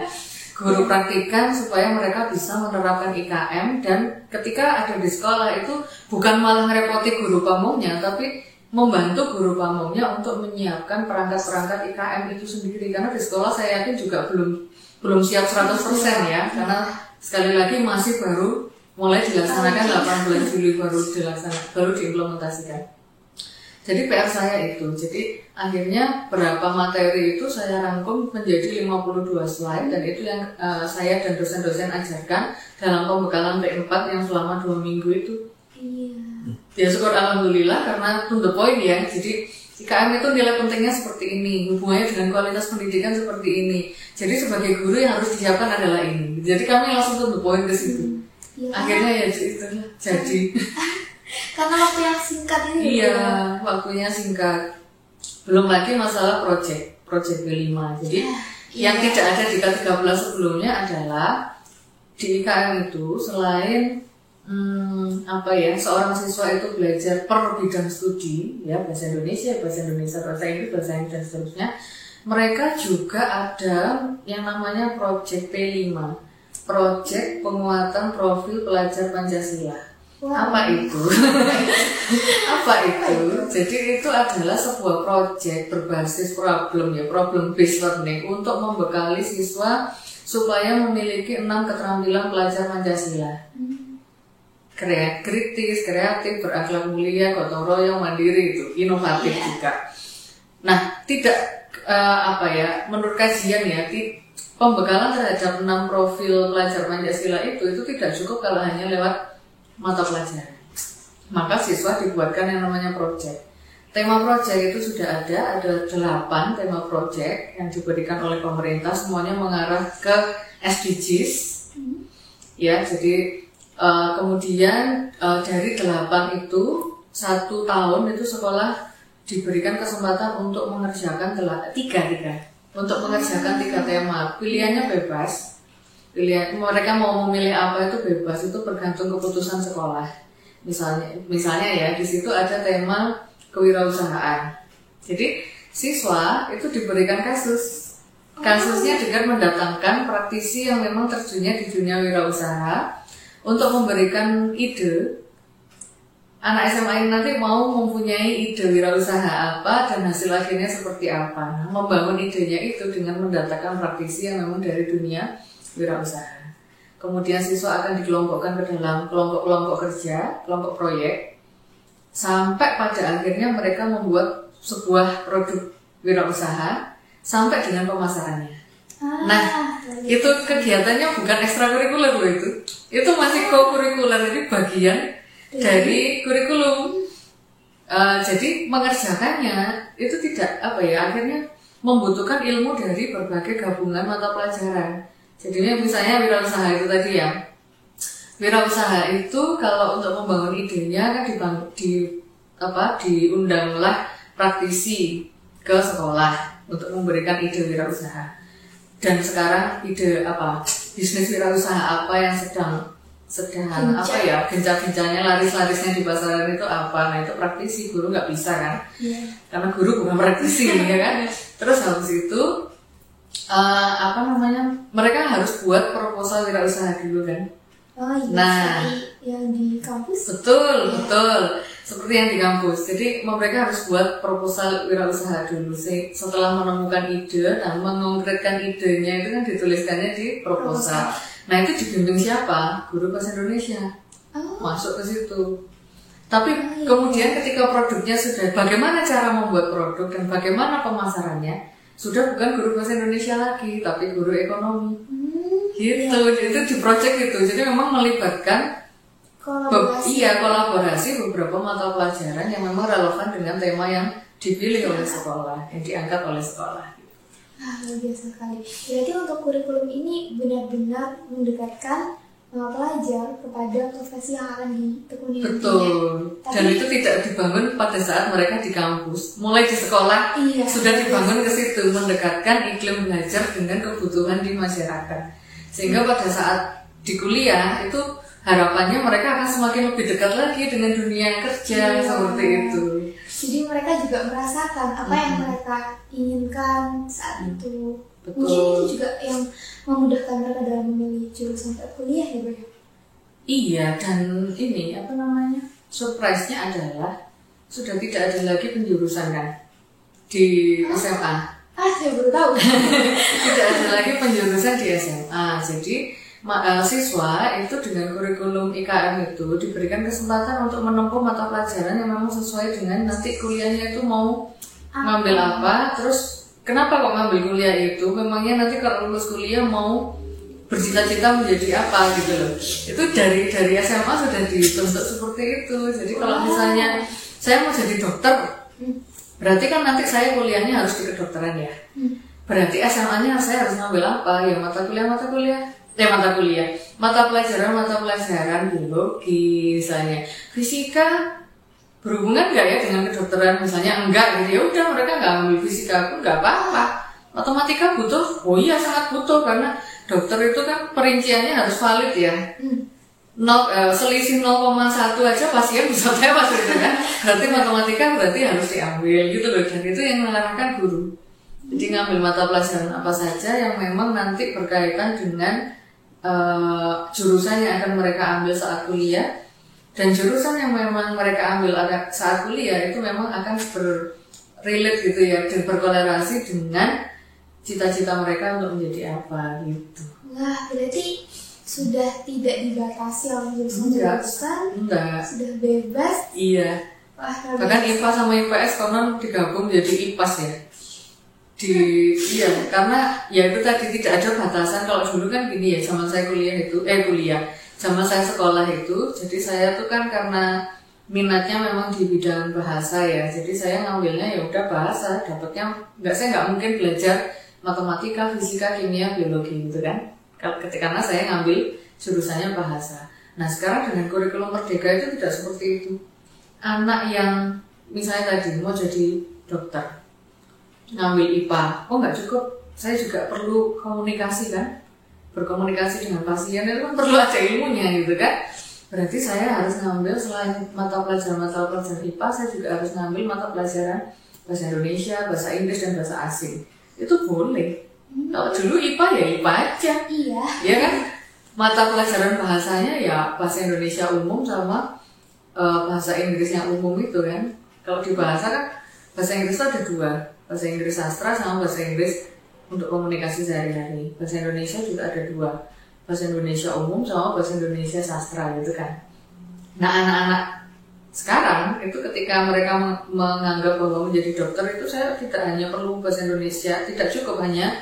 Guru praktikan supaya mereka bisa menerapkan IKM, dan ketika ada di sekolah itu bukan malah ngerepoti guru pamongnya, tapi membantu guru pamongnya untuk menyiapkan perangkat-perangkat IKM itu sendiri. Karena di sekolah saya yakin juga belum siap 100% ya, karena sekali lagi masih baru mulai dilaksanakan 18 Juli baru diimplementasikan. Jadi PR saya itu, jadi akhirnya berapa materi itu saya rangkum menjadi 52 slide, dan itu yang saya dan dosen-dosen ajarkan dalam pembekalan P4 yang selama 2 minggu itu. Ya syukur alhamdulillah, karena to the point ya. Jadi IKM itu nilai pentingnya seperti ini, hubungannya dengan kualitas pendidikan seperti ini. Jadi sebagai guru yang harus disiapkan adalah ini. Jadi kami langsung to the point ke situ. Akhirnya ya itu jadi. Karena waktu yang singkat ini. Iya, waktunya singkat. Belum lagi masalah project B5. Jadi yang tidak ada di K13 sebelumnya adalah di IKM itu selain seorang siswa itu belajar per bidang studi ya, bahasa Indonesia, bahasa Inggris, bahasa Inggris dan seterusnya. Mereka juga ada yang namanya project P5, project penguatan profil pelajar Pancasila. Apa itu? Jadi itu adalah sebuah proyek berbasis problem based learning untuk membekali siswa supaya memiliki 6 keterampilan pelajar Pancasila. Kritis, kreatif, berakhlak mulia, gotong royong, mandiri, itu inovatif juga. Nah, tidak menurut kajian ya, pembekalan terhadap 6 profil pelajar Pancasila itu tidak cukup kalau hanya lewat mata pelajaran. Maka siswa dibuatkan yang namanya project. Tema project itu sudah ada 8 tema project yang diberikan oleh pemerintah, semuanya mengarah ke SDGs. Ya, jadi kemudian dari 8 itu 1 tahun itu sekolah diberikan kesempatan untuk mengerjakan 3 untuk mengerjakan 3 tema. Pilihannya bebas. Mereka mau memilih apa itu bebas, itu tergantung keputusan sekolah. Misalnya ya, di situ ada tema kewirausahaan. Jadi siswa itu diberikan kasusnya dengan mendatangkan praktisi yang memang terjunnya di dunia wirausaha untuk memberikan ide. Anak SMA ini nanti mau mempunyai ide wirausaha apa dan hasil akhirnya seperti apa. Nah, membangun idenya itu dengan mendatangkan praktisi yang memang dari dunia wirausaha. Kemudian siswa akan dikelompokkan ke dalam kelompok-kelompok kerja, kelompok proyek, sampai pada akhirnya mereka membuat sebuah produk wirausaha sampai dengan pemasarannya. Nah, itu kegiatannya bukan ekstrakurikuler loh itu. Itu masih co-kurikuler, jadi bagian dari kurikulum. Jadi mengerjakannya itu tidak akhirnya membutuhkan ilmu dari berbagai gabungan mata pelajaran. Jadinya misalnya wirausaha itu tadi ya. Wirausaha itu kalau untuk membangun idenya kan diundanglah praktisi ke sekolah untuk memberikan ide wirausaha. Dan sekarang ide bisnis wirausaha apa yang sedang gencar-gencarnya, laris-larisnya di pasaran itu apa? Nah, itu praktisi, guru nggak bisa kan? Karena guru bukan praktisi ya kan. Terus habis itu mereka harus buat proposal wirausaha dulu kan. Yang di kampus? Betul. Seperti yang di kampus. Jadi mereka harus buat proposal wirausaha dulu. Setelah menemukan ide dan mengkonkretkan idenya itu kan dituliskannya di proposal. Nah, itu dibimbing siapa? Guru bahasa Indonesia. Masuk ke situ. Tapi kemudian ketika produknya sudah, bagaimana cara membuat produk dan bagaimana pemasarannya, sudah bukan guru bahasa Indonesia lagi, tapi guru ekonomi. Gitu, itu di project itu. Jadi memang melibatkan kolaborasi beberapa mata pelajaran yang memang relevan dengan tema yang dipilih oleh sekolah, yang diangkat oleh sekolah. Luar biasa sekali. Berarti untuk kurikulum ini benar-benar mendekatkan pelajar kepada profesi yang akan ditekuni. Betul. Dan itu tidak dibangun pada saat mereka di kampus. Mulai di sekolah sudah dibangun ke situ, mendekatkan iklim belajar dengan kebutuhan di masyarakat. Sehingga pada saat di kuliah itu harapannya mereka akan semakin lebih dekat lagi dengan dunia kerja seperti itu. Jadi mereka juga merasakan apa yang mereka inginkan saat itu. Betul. Mungkin itu juga yang memudahkan mereka dalam memilih jurusan kuliah ya, Bu? Iya, dan ini surprise-nya adalah sudah tidak ada lagi penjurusan kan di SMA. Saya baru tahu. Tidak ada lagi penjurusan di SMA. Jadi siswa itu dengan kurikulum IKM itu diberikan kesempatan untuk menempuh mata pelajaran yang memang sesuai dengan nanti kuliahnya itu mau ngambil apa. Terus kenapa kok ngambil kuliah itu? Memangnya nanti kalau lulus kuliah mau bercita-cita menjadi apa gitu loh. Itu dari SMA sudah dituntut seperti itu. Jadi kalau misalnya saya mau jadi dokter, berarti kan nanti saya kuliahnya harus di kedokteran ya. Berarti SMA-nya saya harus ngambil apa? Ya mata pelajaran biologi misalnya, fisika berhubungan nggak ya dengan kedokteran misalnya, enggak gitu ya udah mereka nggak ambil fisika pun nggak apa-apa. Matematika butuh, sangat butuh karena dokter itu kan perinciannya harus valid ya. Selisih 0,1 aja pasien bisa tewas gitu kan. Berarti matematika harus diambil gitu loh, dan itu yang mengarahkan guru. Jadi ngambil mata pelajaran apa saja yang memang nanti berkaitan dengan jurusan yang akan mereka ambil saat kuliah, dan jurusan yang memang mereka ambil saat kuliah itu memang akan berrelate gitu ya, dan berkolerasi dengan cita-cita mereka untuk menjadi apa gitu. Wah, berarti sudah tidak dibatasi oleh jurusan-jurusan, sudah bebas. Iya. Wah, bahkan IPA sama IPS konon digabung jadi IPAS ya. Karena ya itu tadi tidak ada batasan. Kalau dulu kan gini ya, zaman saya kuliah zaman saya sekolah itu, jadi saya tuh kan karena minatnya memang di bidang bahasa ya, jadi saya ngambilnya ya udah bahasa, dapatnya saya nggak mungkin belajar matematika, fisika, kimia, biologi gitu kan, karena saya ngambil jurusannya bahasa. Nah sekarang dengan kurikulum merdeka itu tidak seperti itu. Anak yang misalnya tadi mau jadi dokter, ngambil IPA, oh nggak cukup, saya juga perlu komunikasi kan, berkomunikasi dengan pasien itu kan perlu ada ilmunya gitu kan. Berarti saya harus ngambil selain mata pelajaran IPA, saya juga harus ngambil mata pelajaran bahasa Indonesia, bahasa Inggris, dan bahasa asing. Itu boleh. Kalau dulu IPA ya IPA aja. Iya. Ya kan? Mata pelajaran bahasanya ya bahasa Indonesia umum sama bahasa Inggris yang umum itu kan. Kalau di bahasa kan bahasa Inggris itu ada dua, bahasa Inggris sastra sama bahasa Inggris untuk komunikasi sehari-hari. Bahasa Indonesia juga ada dua, bahasa Indonesia umum sama bahasa Indonesia sastra gitu kan. Nah anak-anak sekarang itu ketika mereka menganggap bahwa menjadi dokter itu saya tidak hanya perlu bahasa Indonesia, tidak cukup hanya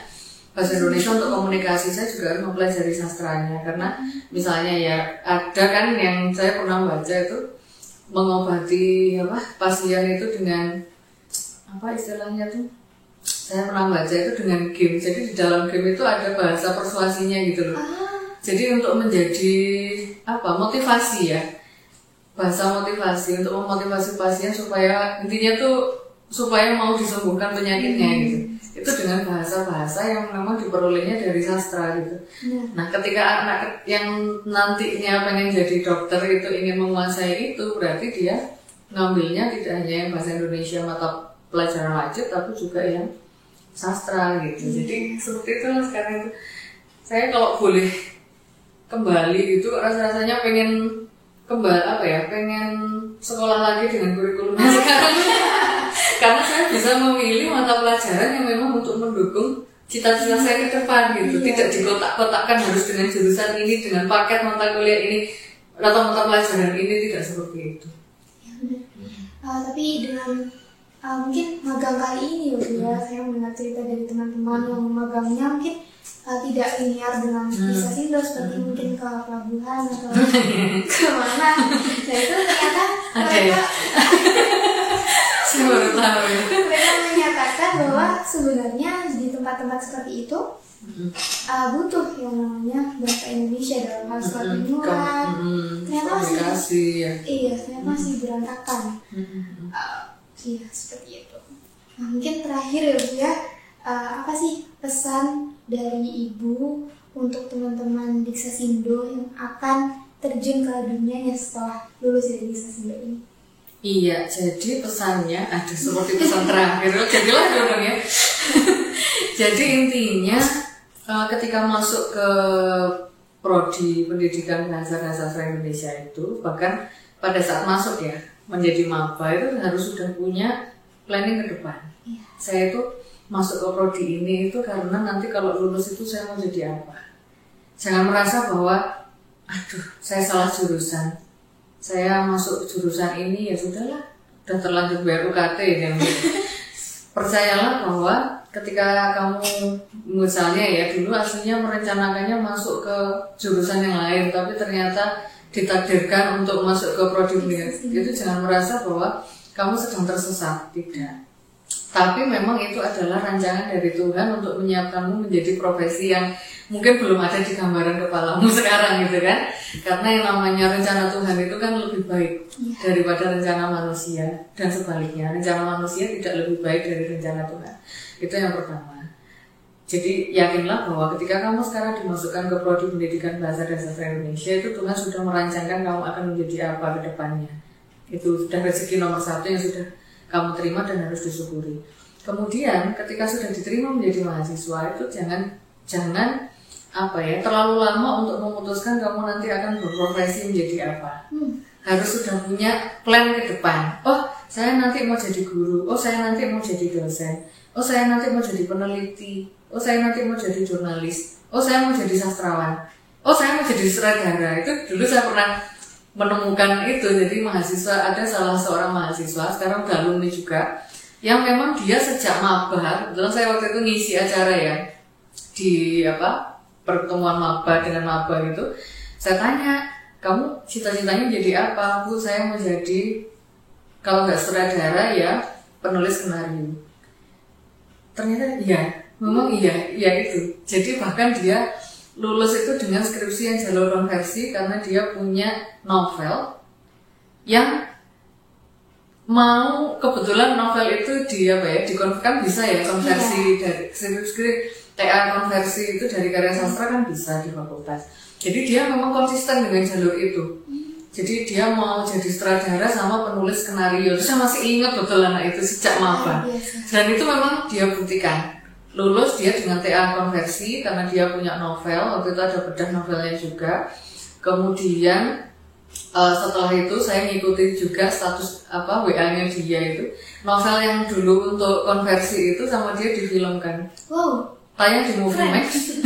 bahasa Indonesia untuk komunikasi, saya juga harus mempelajari sastranya. Karena misalnya ya ada kan yang saya pernah baca itu mengobati pasien itu dengan apa istilahnya tuh, saya pernah baca itu dengan game. Jadi di dalam game itu ada bahasa persuasinya gitu loh. Jadi untuk menjadi motivasi ya, bahasa motivasi untuk memotivasi pasien supaya intinya tuh supaya mau disembuhkan penyakitnya gitu. Itu dengan bahasa-bahasa yang memang diperolehnya dari sastra gitu. Nah ketika anak yang nantinya pengen jadi dokter itu ingin menguasai itu, berarti dia ngambilnya tidak hanya yang bahasa Indonesia mata pelajaran wajib, tapi juga yang sastra gitu. Jadi seperti itu lah sekarang itu. Saya kalau boleh kembali itu rasanya pengen pengen sekolah lagi dengan kurikulum sekarang. Karena saya bisa memilih mata pelajaran yang memang untuk mendukung cita-cita saya ke depan gitu. Tidak dikotak-kotakkan harus dengan jurusan ini, dengan paket mata kuliah ini atau mata pelajaran ini, tidak seperti itu. Ya benar. Tapi dengan mungkin magang kali ini ya, saya mendengar cerita dari teman-teman yang magangnya mungkin tidak linear dengan bisa Sindo seperti mungkin ke pelabuhan atau kemana. Nah itu ternyata mereka mereka menyatakan bahwa sebenarnya di tempat-tempat seperti itu butuh yang namanya bahasa Indonesia dalam hal surat menyurat. Ternyata masih berantakan. Iya seperti itu. Nah, mungkin terakhir ya Bu ya, apa sih pesan dari Ibu untuk teman-teman Diksa Sindo yang akan terjun ke dunianya setelah lulus dari Diksa Sindo ini? Iya, jadi pesannya ada seperti pesan terakhir. Jadilah dong ya. Jadi intinya ketika masuk ke prodi pendidikan bahasa dan sastra Indonesia itu, bahkan pada saat masuk ya menjadi maba itu harus sudah punya planning ke depan. Iya. Saya itu masuk ke prodi ini itu karena nanti kalau lulus itu saya mau jadi apa. Jangan merasa bahwa aduh saya salah jurusan, saya masuk jurusan ini ya sudahlah, udah terlanjur bayar UKT ya. Percayalah bahwa ketika kamu misalnya ya dulu aslinya merencanakannya masuk ke jurusan yang lain, tapi ternyata ditakdirkan untuk masuk ke prodi pendidikan, itu jangan merasa bahwa kamu sedang tersesat, tidak. Tapi memang itu adalah rancangan dari Tuhan untuk menyiapkanmu menjadi profesi yang mungkin belum ada di gambaran kepalamu sekarang gitu kan. Karena yang namanya rencana Tuhan itu kan lebih baik daripada rencana manusia, dan sebaliknya rencana manusia tidak lebih baik dari rencana Tuhan. Itu yang pertama. Jadi yakinlah bahwa ketika kamu sekarang dimasukkan ke prodi pendidikan bahasa dan sastra Indonesia, itu Tuhan sudah merancangkan kamu akan menjadi apa ke depannya. Itu sudah rezeki nomor satu yang sudah kamu terima dan harus disyukuri. Kemudian ketika sudah diterima menjadi mahasiswa itu jangan terlalu lama untuk memutuskan kamu nanti akan berprofesi menjadi apa. Harus sudah punya plan ke depan. Oh, saya nanti mau jadi guru. Oh, saya nanti mau jadi dosen. Oh, saya nanti mau jadi peneliti. Oh, saya nanti mau jadi jurnalis. Oh, saya mau jadi sastrawan. Oh, saya mau jadi sutradara. Itu dulu saya pernah menemukan itu. Jadi mahasiswa, ada salah seorang mahasiswa sekarang udah alumni juga, yang memang dia sejak maba. Kebetulan saya waktu itu ngisi acara ya di pertemuan maba dengan maba gitu. Saya tanya, kamu cita-citanya jadi apa? Bu, saya mau jadi, kalau nggak sutradara ya penulis skenario. Ternyata iya, memang iya itu. Jadi bahkan dia lulus itu dengan skripsi yang jalur konversi karena dia punya novel yang mau, kebetulan novel itu kan bisa ya konversi dari skrip TA konversi itu dari karya sastra kan bisa di fakultas. Jadi dia memang konsisten dengan jalur itu. Jadi dia mau jadi sutradara sama penulis skenario. Terus saya masih ingat betul anak itu sejak maba. Dan itu memang dia buktikan. Lulus dia dengan TA konversi karena dia punya novel. Waktu itu ada bedah novelnya juga. Kemudian setelah itu saya ngikutin juga status WA-nya dia itu. Novel yang dulu untuk konversi itu sama dia difilmkan. Wow. Tayang di Movie Max.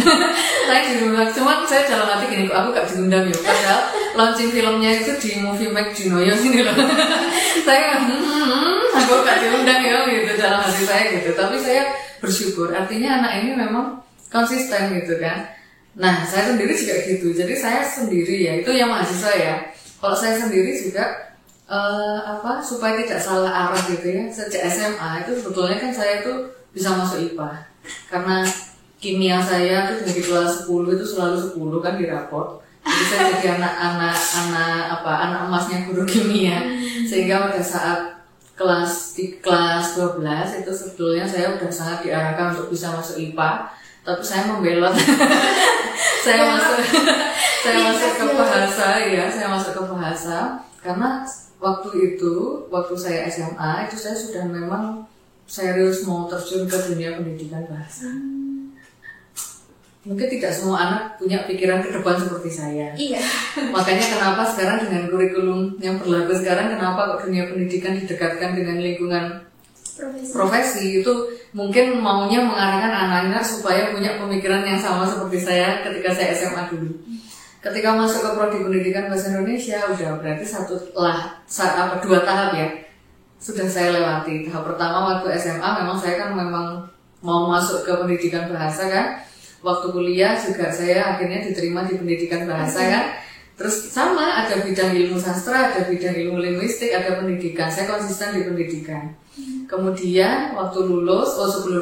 Tayang di Movie Max. Cuman saya dalam hati gini, kok aku gak diundang ya. Padahal launching filmnya itu di Movie Max di Noyo sini loh. Saya aku gak diundang ya gitu dalam hati saya gitu. Tapi saya bersyukur. Artinya anak ini memang konsisten gitu kan. Nah, saya sendiri juga gitu. Jadi saya sendiri ya, itu yang mahasiswa ya. Kalau saya sendiri juga supaya tidak salah arah gitu ya. Sejak SMA itu sebetulnya kan saya itu bisa masuk IPA. Karena kimia saya tuh dari kelas 10 itu selalu 10 kan di raport. Jadi saya jadi anak emasnya guru kimia. Sehingga pada saat kelas 12 itu sebetulnya saya udah sangat diarahkan untuk bisa masuk IPA. Tapi saya membelot. saya masuk ke bahasa ya, saya masuk ke bahasa karena waktu saya SMA itu saya sudah memang serius mau terjun ke dunia pendidikan bahasa. Mungkin tidak semua anak punya pikiran ke depan seperti saya. Iya. Makanya kenapa sekarang dengan kurikulum yang berlaku sekarang, kenapa kok dunia pendidikan didekatkan dengan lingkungan profesi itu mungkin maunya mengarahkan anak-anak supaya punya pemikiran yang sama seperti saya ketika saya SMA dulu. Ketika masuk ke prodi pendidikan bahasa Indonesia udah berarti dua tahap ya. Sudah saya lewati. Tahap pertama waktu SMA memang saya kan memang mau masuk ke pendidikan bahasa kan. Waktu kuliah juga saya akhirnya diterima di pendidikan bahasa kan. Terus sama, ada bidang ilmu sastra, ada bidang ilmu linguistik, ada pendidikan. Saya konsisten di pendidikan. Kemudian waktu sebelum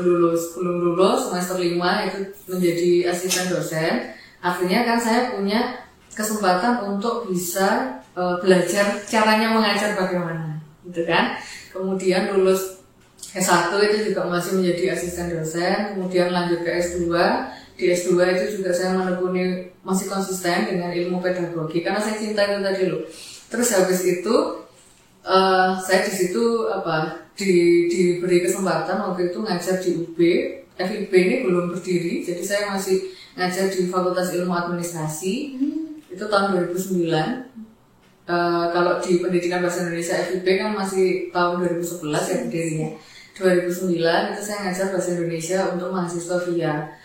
lulus semester 5 itu menjadi asisten dosen. Akhirnya kan saya punya kesempatan untuk bisa belajar caranya mengajar bagaimana. Gitu kan. Kemudian lulus S1 itu juga masih menjadi asisten dosen, kemudian lanjut ke S2. Di S2 itu juga saya menekuni masih konsisten dengan ilmu pedagogi karena saya cinta itu tadi loh. Terus habis itu saya di situ diberi kesempatan waktu itu ngajar di UB. FIB ini belum berdiri, jadi saya masih ngajar di Fakultas Ilmu Administrasi. Itu tahun 2009. Kalau di pendidikan bahasa Indonesia FIB kan masih tahun 2011 ya berdirinya. 2009 itu saya ngajar bahasa Indonesia untuk mahasiswa via.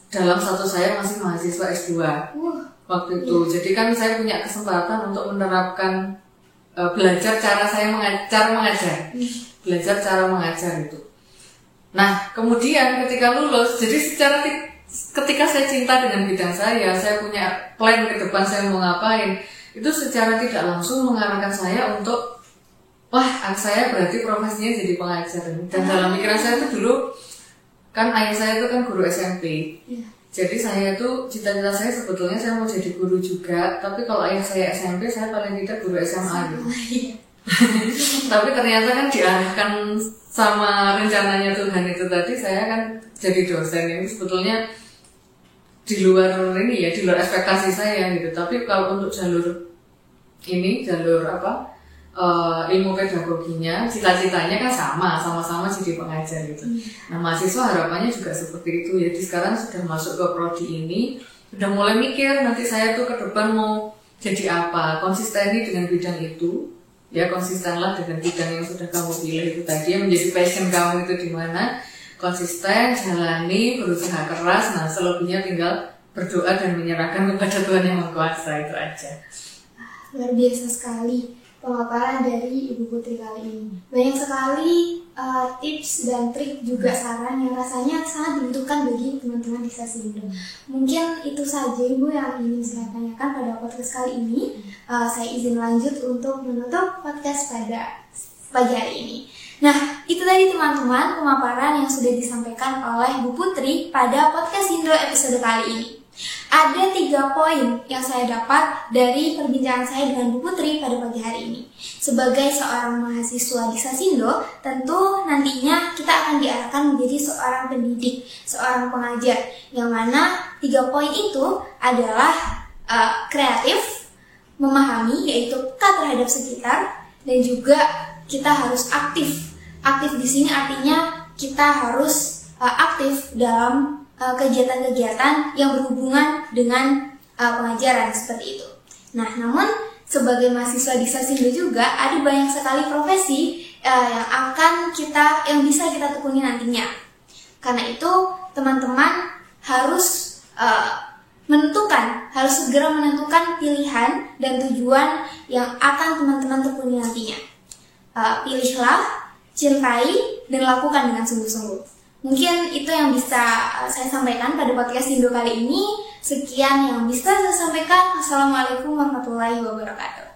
Dalam status saya masih mahasiswa S2 waktu itu. Jadi kan saya punya kesempatan untuk menerapkan belajar cara mengajar. Belajar cara mengajar itu. Nah, kemudian ketika lulus, jadi ketika saya cinta dengan bidang saya punya plan ke depan saya mau ngapain. Itu secara tidak langsung mengarahkan saya untuk saya berarti profesinya jadi pengajar. Dan dalam pikiran saya itu dulu kan ayah saya itu kan guru SMP. Jadi saya itu cita-cita saya sebetulnya saya mau jadi guru juga. Tapi kalau ayah saya SMP, saya paling tidak guru SMA gitu. Tapi ternyata kan diarahkan sama rencananya Tuhan itu tadi, saya kan jadi dosen. Ini sebetulnya di luar ekspektasi saya gitu. Tapi kalau untuk jalur ilmu pedagoginya, cita-citanya kan sama-sama jadi pengajar gitu. Nah, mahasiswa harapannya juga seperti itu. Jadi sekarang sudah masuk ke prodi ini, sudah mulai mikir nanti saya tuh ke depan mau jadi apa, konsisteni dengan bidang itu. Ya, konsistenlah dengan bidang yang sudah kamu pilih itu tadi, yang menjadi passion kamu itu di mana. Konsisten, jalani, berusaha keras. Nah, selebihnya tinggal berdoa dan menyerahkan kepada Tuhan yang Maha Kuasa, itu aja. Luar biasa sekali. pemaparan dari Ibu Putri kali ini. Banyak sekali tips dan trik juga saran yang rasanya sangat dibutuhkan bagi teman-teman di Sasindo. Mungkin itu saja Ibu yang ingin saya tanyakan pada podcast kali ini. Saya izin lanjut untuk menutup podcast pada pagi hari ini. Nah, itu tadi teman-teman pemaparan yang sudah disampaikan oleh Bu Putri pada podcast Sindo episode kali ini. Ada 3 poin yang saya dapat dari perbincangan saya dengan Bu Putri pada pagi hari ini. Sebagai seorang mahasiswa di Sasindo, tentu nantinya kita akan diarahkan menjadi seorang pendidik, seorang pengajar, yang mana 3 poin itu adalah kreatif, memahami, yaitu peka terhadap sekitar, dan juga kita harus aktif. Aktif di sini artinya kita harus aktif dalam kegiatan-kegiatan yang berhubungan dengan pengajaran seperti itu. Nah, namun sebagai mahasiswa di Sasindo juga ada banyak sekali profesi yang bisa kita tekuni nantinya. Karena itu teman-teman harus segera menentukan pilihan dan tujuan yang akan teman-teman tekuni nantinya. Pilihlah, cintai, dan lakukan dengan sungguh-sungguh. Mungkin itu yang bisa saya sampaikan pada podcast Sindo kali ini. Sekian yang bisa saya sampaikan. Assalamualaikum warahmatullahi wabarakatuh.